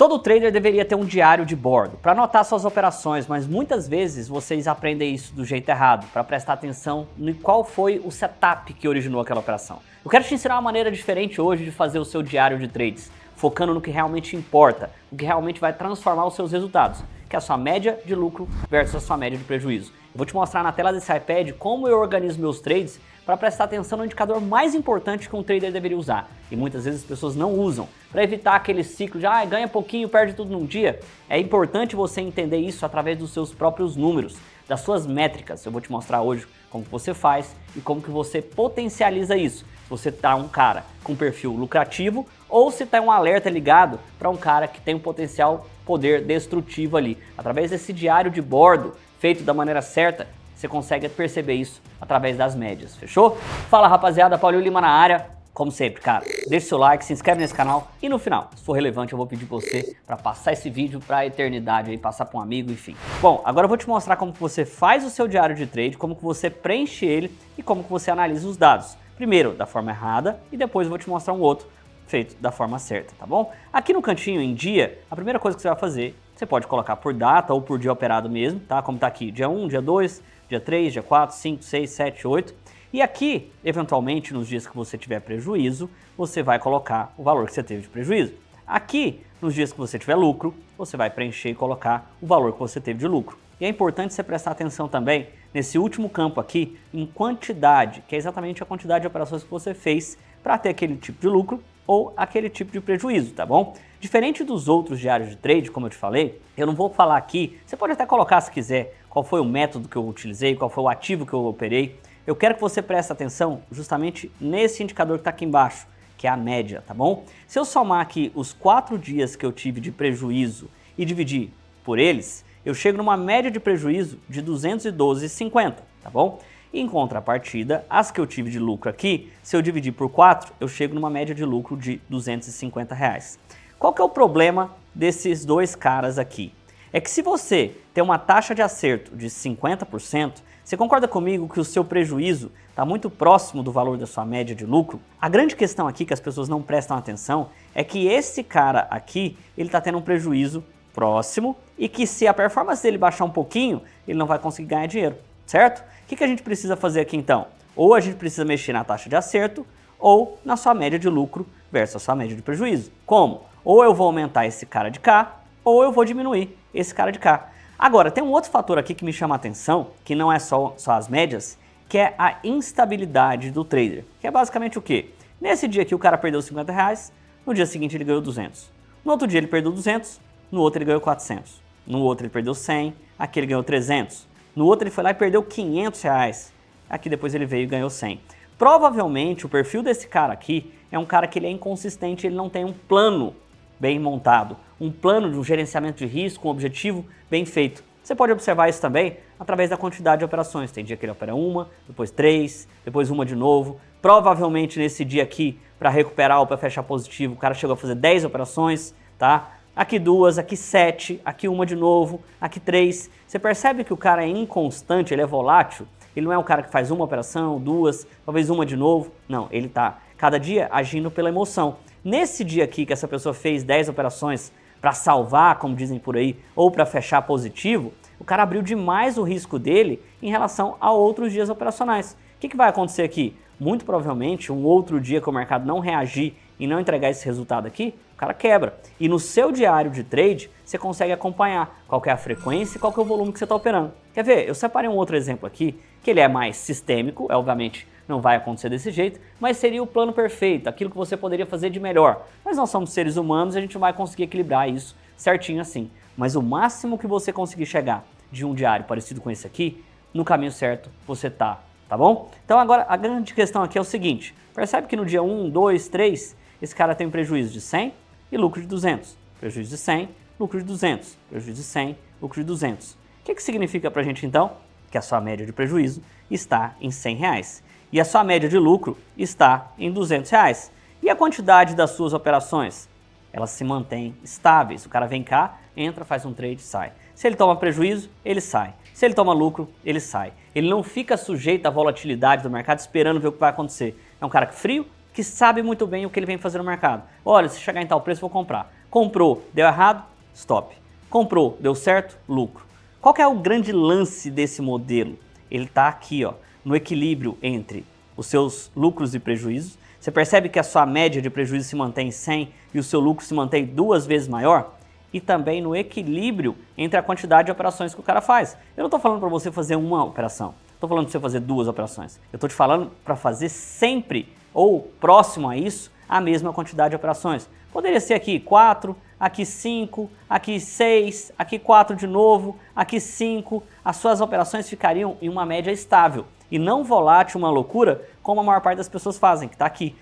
Todo trader deveria ter um diário de bordo para anotar suas operações, mas muitas vezes vocês aprendem isso do jeito errado, para prestar atenção em qual foi o setup que originou aquela operação. Eu quero te ensinar uma maneira diferente hoje de fazer o seu diário de trades, focando no que realmente importa, o que realmente vai transformar os seus resultados, que é a sua média de lucro versus a sua média de prejuízo. Eu vou te mostrar na tela desse iPad como eu organizo meus trades para prestar atenção no indicador mais importante que um trader deveria usar. E muitas vezes as pessoas não usam, para evitar aquele ciclo de ganha pouquinho, perde tudo num dia. É importante você entender isso através dos seus próprios números, das suas métricas. Eu vou te mostrar hoje como que você faz e como que você potencializa isso. Se você tá um cara com perfil lucrativo ou se tá um alerta ligado para um cara que tem um potencial poder destrutivo ali. Através desse diário de bordo, feito da maneira certa, você consegue perceber isso através das médias, fechou? Fala rapaziada, Paulinho Lima na área. Como sempre, cara, deixa seu like, se inscreve nesse canal e no final, se for relevante, eu vou pedir pra você para passar esse vídeo pra eternidade aí, passar pra um amigo, enfim. Bom, agora eu vou te mostrar como que você faz o seu diário de trade, como que você preenche ele e como que você analisa os dados. Primeiro da forma errada e depois eu vou te mostrar um outro feito da forma certa, tá bom? Aqui no cantinho em dia, a primeira coisa que você vai fazer, você pode colocar por data ou por dia operado mesmo, tá? Como tá aqui, dia 1, dia 2, dia 3, dia 4, 5, 6, 7, 8. E aqui, eventualmente, nos dias que você tiver prejuízo, você vai colocar o valor que você teve de prejuízo. Aqui, nos dias que você tiver lucro, você vai preencher e colocar o valor que você teve de lucro. E é importante você prestar atenção também nesse último campo aqui, em quantidade, que é exatamente a quantidade de operações que você fez para ter aquele tipo de lucro ou aquele tipo de prejuízo, tá bom? Diferente dos outros diários de trade, como eu te falei, eu não vou falar aqui, você pode até colocar se quiser, qual foi o método que eu utilizei, qual foi o ativo que eu operei. Eu quero que você preste atenção justamente nesse indicador que está aqui embaixo, que é a média, tá bom? Se eu somar aqui os 4 dias que eu tive de prejuízo e dividir por eles, eu chego numa média de prejuízo de 212,50, tá bom? E em contrapartida, as que eu tive de lucro aqui, se eu dividir por 4, eu chego numa média de lucro de R$250. Qual que é o problema desses dois caras aqui? É que se você tem uma taxa de acerto de 50%, você concorda comigo que o seu prejuízo está muito próximo do valor da sua média de lucro? A grande questão aqui que as pessoas não prestam atenção é que esse cara aqui, ele está tendo um prejuízo próximo e que se a performance dele baixar um pouquinho, ele não vai conseguir ganhar dinheiro, certo? O que a gente precisa fazer aqui então? Ou a gente precisa mexer na taxa de acerto ou na sua média de lucro versus a sua média de prejuízo. Como? Ou eu vou aumentar esse cara de cá ou eu vou diminuir esse cara de cá. Agora, tem um outro fator aqui que me chama a atenção, que não é só as médias, que é a instabilidade do trader. Que é basicamente o quê? Nesse dia aqui o cara perdeu R$50, no dia seguinte ele ganhou 200. No outro dia ele perdeu 200, no outro ele ganhou 400. No outro ele perdeu 100, aqui ele ganhou 300. No outro ele foi lá e perdeu R$500. Aqui depois ele veio e ganhou 100. Provavelmente o perfil desse cara aqui é um cara que ele é inconsistente, ele não tem um plano bem montado, um plano de um gerenciamento de risco, um objetivo bem feito. Você pode observar isso também através da quantidade de operações. Tem dia que ele opera uma, depois 3, depois uma de novo. Provavelmente nesse dia aqui, para recuperar ou para fechar positivo, o cara chegou a fazer 10 operações, tá? Aqui 2, aqui 7, aqui uma de novo, aqui 3. Você percebe que o cara é inconstante, ele é volátil? Ele não é um cara que faz uma operação, 2, talvez uma de novo. Não, ele tá cada dia agindo pela emoção. Nesse dia aqui que essa pessoa fez 10 operações para salvar, como dizem por aí, ou para fechar positivo, o cara abriu demais o risco dele em relação a outros dias operacionais. O que vai acontecer aqui? Muito provavelmente, um outro dia que o mercado não reagir e não entregar esse resultado aqui, o cara quebra. E no seu diário de trade, você consegue acompanhar qual que é a frequência e qual que é o volume que você está operando. Quer ver? Eu separei um outro exemplo aqui, que ele é mais sistêmico, obviamente não vai acontecer desse jeito, mas seria o plano perfeito, aquilo que você poderia fazer de melhor. Mas nós somos seres humanos e a gente não vai conseguir equilibrar isso certinho assim. Mas o máximo que você conseguir chegar de um diário parecido com esse aqui, no caminho certo você tá bom? Então agora a grande questão aqui é o seguinte, percebe que no dia 1, 2, 3, esse cara tem um prejuízo de 100 e lucro de 200. Prejuízo de 100, lucro de 200. Prejuízo de 100, lucro de 200. O que significa pra gente então? Que a sua média de prejuízo está em R$100. E a sua média de lucro está em R$200. E a quantidade das suas operações? Elas se mantêm estáveis. O cara vem cá, entra, faz um trade e sai. Se ele toma prejuízo, ele sai. Se ele toma lucro, ele sai. Ele não fica sujeito à volatilidade do mercado esperando ver o que vai acontecer. É um cara frio que sabe muito bem o que ele vem fazer no mercado. Olha, se chegar em tal preço, vou comprar. Comprou, deu errado, stop. Comprou, deu certo, lucro. Qual que é o grande lance desse modelo? Ele está aqui, ó, no equilíbrio entre os seus lucros e prejuízos. Você percebe que a sua média de prejuízo se mantém em 100 e o seu lucro se mantém 2 vezes maior? E também no equilíbrio entre a quantidade de operações que o cara faz. Eu não estou falando para você fazer uma operação, estou falando para você fazer 2 operações. Eu estou te falando para fazer sempre, ou próximo a isso, a mesma quantidade de operações. Poderia ser aqui 4, aqui 5, aqui 6, aqui 4 de novo, aqui 5. As suas operações ficariam em uma média estável e não volátil, uma loucura, como a maior parte das pessoas fazem, que está aqui.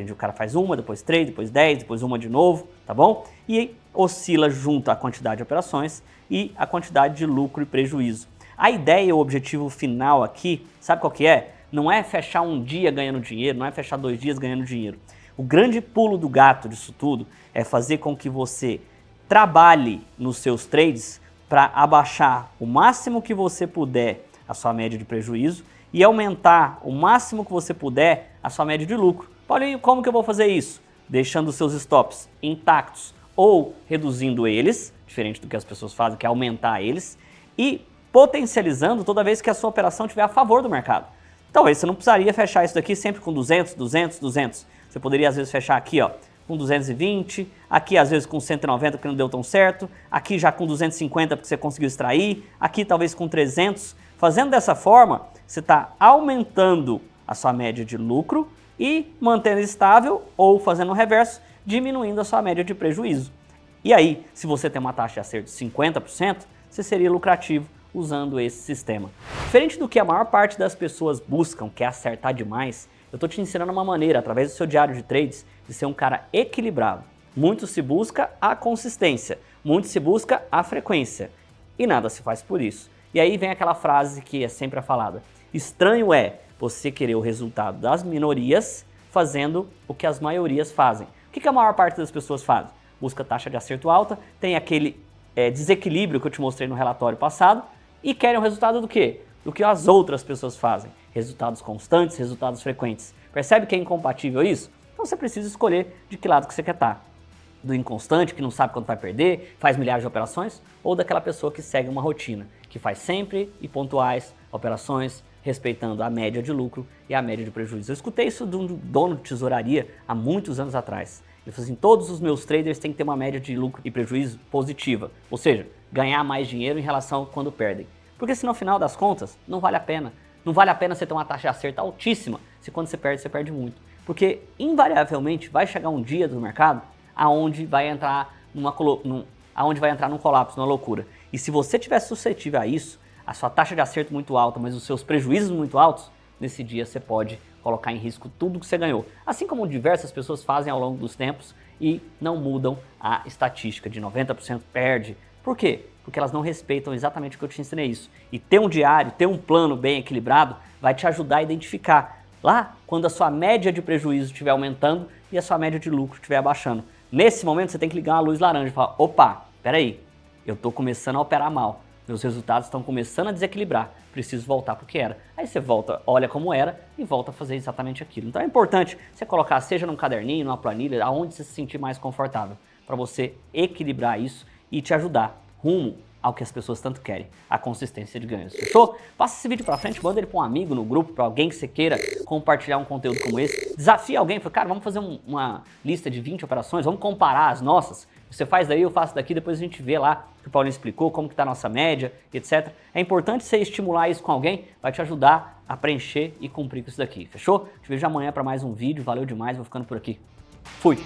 O cara faz uma, depois 3, depois 10, depois uma de novo, tá bom? E oscila junto a quantidade de operações e a quantidade de lucro e prejuízo. A ideia, o objetivo final aqui, sabe qual que é? Não é fechar um dia ganhando dinheiro, não é fechar 2 dias ganhando dinheiro. O grande pulo do gato disso tudo é fazer com que você trabalhe nos seus trades para abaixar o máximo que você puder a sua média de prejuízo e aumentar o máximo que você puder a sua média de lucro. Paulinho, como que eu vou fazer isso? Deixando os seus stops intactos ou reduzindo eles, diferente do que as pessoas fazem, que é aumentar eles, e potencializando toda vez que a sua operação estiver a favor do mercado. Talvez você não precisaria fechar isso daqui sempre com 200, 200, 200. Você poderia às vezes fechar aqui, ó, com 220, aqui às vezes com 190 porque não deu tão certo, aqui já com 250 porque você conseguiu extrair, aqui talvez com 300. Fazendo dessa forma, você está aumentando a sua média de lucro e mantendo estável ou fazendo o reverso, diminuindo a sua média de prejuízo. E aí, se você tem uma taxa de acerto de 50%, você seria lucrativo usando esse sistema. Diferente do que a maior parte das pessoas buscam, que é acertar demais, eu estou te ensinando uma maneira, através do seu diário de trades, de ser um cara equilibrado. Muito se busca a consistência, muito se busca a frequência e nada se faz por isso. E aí vem aquela frase que é sempre falada: estranho é você querer o resultado das minorias fazendo o que as maiorias fazem. O que a maior parte das pessoas faz? Busca taxa de acerto alta, tem aquele desequilíbrio que eu te mostrei no relatório passado e querem o resultado do quê? Do que as outras pessoas fazem. Resultados constantes, resultados frequentes. Percebe que é incompatível isso? Então você precisa escolher de que lado que você quer estar. Do inconstante, que não sabe quando vai perder, faz milhares de operações, ou daquela pessoa que segue uma rotina, que faz sempre e pontuais operações, respeitando a média de lucro e a média de prejuízo. Eu escutei isso de um dono de tesouraria há muitos anos atrás. Ele falou assim: todos os meus traders têm que ter uma média de lucro e prejuízo positiva, ou seja, ganhar mais dinheiro em relação a quando perdem. Porque se no final das contas, não vale a pena. Não vale a pena você ter uma taxa de acerto altíssima, se quando você perde muito. Porque invariavelmente vai chegar um dia do mercado aonde vai entrar num colapso, numa loucura. E se você estiver suscetível a isso, a sua taxa de acerto muito alta, mas os seus prejuízos muito altos, nesse dia você pode colocar em risco tudo que você ganhou. Assim como diversas pessoas fazem ao longo dos tempos e não mudam a estatística de 90% perde. Por quê? Porque elas não respeitam exatamente o que eu te ensinei isso. E ter um diário, ter um plano bem equilibrado, vai te ajudar a identificar lá quando a sua média de prejuízo estiver aumentando e a sua média de lucro estiver abaixando. Nesse momento você tem que ligar uma luz laranja e falar: opa, peraí, eu estou começando a operar mal. Meus resultados estão começando a desequilibrar, preciso voltar para o que era. Aí você volta, olha como era e volta a fazer exatamente aquilo. Então é importante você colocar, seja num caderninho, numa planilha, aonde você se sentir mais confortável, para você equilibrar isso e te ajudar rumo ao que as pessoas tanto querem, a consistência de ganhos. Fechou? Passa esse vídeo pra frente, manda ele pra um amigo no grupo, pra alguém que você queira compartilhar um conteúdo como esse. Desafia alguém, fala: cara, vamos fazer uma lista de 20 operações, vamos comparar as nossas. Você faz daí, eu faço daqui, depois a gente vê lá que o Paulinho explicou, como que tá a nossa média, etc. É importante você estimular isso com alguém, vai te ajudar a preencher e cumprir com isso daqui, fechou? Te vejo amanhã para mais um vídeo, valeu demais, vou ficando por aqui. Fui!